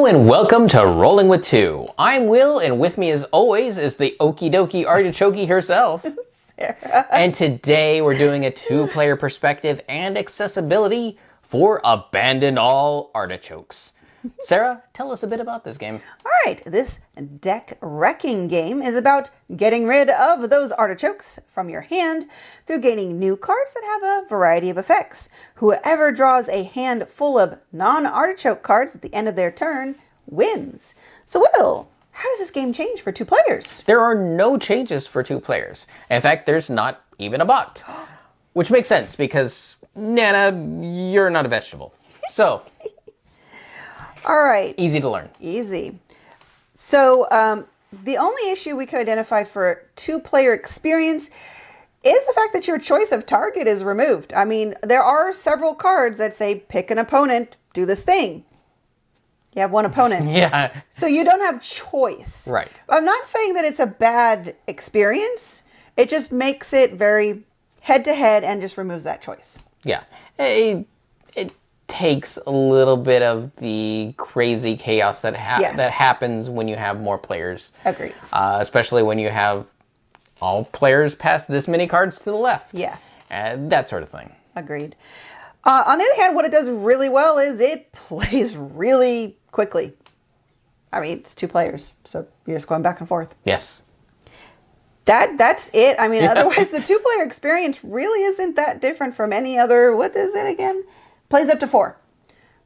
Hello and welcome to Rolling with Two. I'm Will, and with me as always is the okie dokie artichoke herself, Sarah. And today we're doing a two-player perspective and accessibility for Abandon All Artichokes. Sarah, tell us a bit about this game. All right, this deck wrecking game is about getting rid of those artichokes from your hand through gaining new cards that have a variety of effects. Whoever draws a hand full of non-artichoke cards at the end of their turn wins. So Will, how does this game change for two players? There are no changes for two players. In fact, there's not even a bot, which makes sense because, Nana, you're not a vegetable. So, all right. easy to learn. Easy. So the only issue we could identify for two-player experience is the fact that your choice of target is removed. I mean, there are several cards that say, pick an opponent, do this thing. You have one opponent. Yeah. So you don't have choice. Right. I'm not saying that it's a bad experience. It just makes it very head-to-head and just removes that choice. Yeah. It takes a little bit of the crazy chaos that that happens when you have more players. Agreed. Especially when you have all players pass this many cards to the left. Yeah. That sort of thing. Agreed. On the other hand, what it does really well is it plays really quickly. I mean, it's two players, so you're just going back and forth. Yes. That's it. I mean, otherwise the two-player experience really isn't that different from any other, what is it again? Plays up to 4.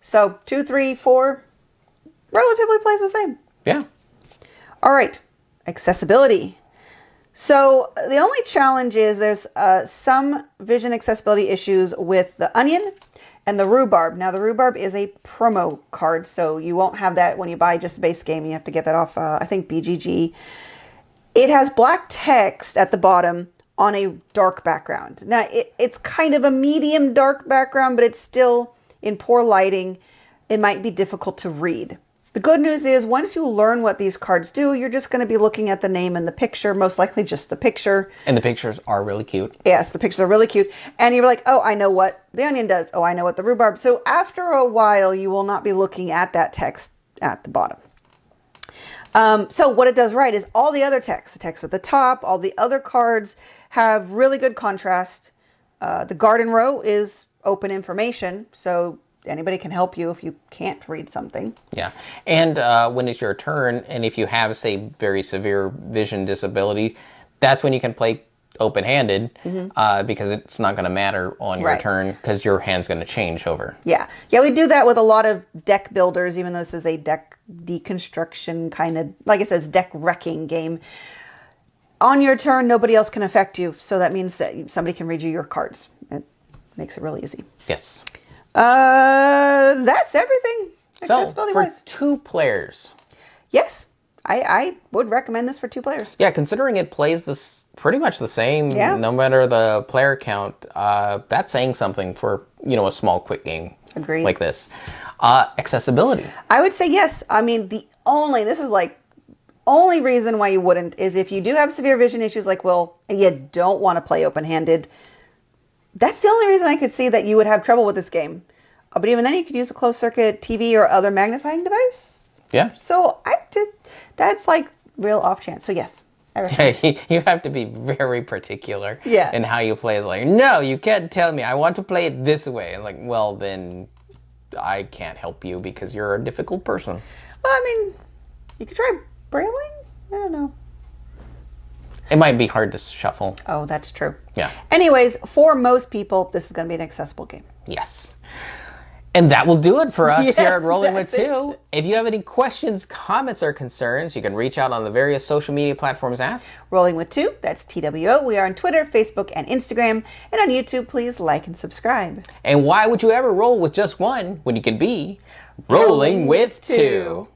So 2, 3, 4, relatively plays the same. Yeah. All right, accessibility. So the only challenge is there's some vision accessibility issues with the onion and the rhubarb. Now the rhubarb is a promo card, so you won't have that when you buy just the base game. You have to get that off, I think, BGG. It has black text at the bottom on a dark background. Now, it's kind of a medium dark background, but it's still in poor lighting. It might be difficult to read. The good news is once you learn what these cards do, you're just going to be looking at the name and the picture, most likely just the picture. And the pictures are really cute. Yes, the pictures are really cute. And you're like, oh, I know what the onion does. Oh, I know what the rhubarb. So after a while, you will not be looking at that text at the bottom. So what it does right is all the other text, the text at the top, all the other cards have really good contrast. The garden row is open information, so anybody can help you if you can't read something. Yeah, and when it's your turn, and if you have, say, very severe vision disability, that's when you can play open-handed because it's not going to matter on your turn because your hand's going to change over. Yeah, we do that with a lot of deck builders, even though this is a deck deconstruction kind of, like it says, deck wrecking game. On your turn, nobody else can affect you, so that means that somebody can read you your cards. It makes it really easy. Yes. That's everything. So, for two players. Yes, I would recommend this for two players. Yeah, considering it plays pretty much the same, no matter the player count, that's saying something for, a small, quick game like this. Accessibility. I would say yes. I mean, this is like, only reason why you wouldn't is if you do have severe vision issues like Will, and you don't want to play open-handed. That's the only reason I could see that you would have trouble with this game. But even then, you could use a closed-circuit TV or other magnifying device. Yeah. So that's like real off chance. So yes. You have to be very particular in how you play. It's like, no, you can't tell me. I want to play it this way. And like, well, then I can't help you because you're a difficult person. Well, I mean, you could try brailing? I don't know. It might be hard to shuffle. Oh, that's true. Yeah. Anyways, for most people, this is going to be an accessible game. Yes. And that will do it for us here at Rolling with Two. If you have any questions, comments, or concerns, you can reach out on the various social media platforms at Rolling with Two. That's TWO. We are on Twitter, Facebook, and Instagram. And on YouTube, please like and subscribe. And why would you ever roll with just one when you can be rolling with two?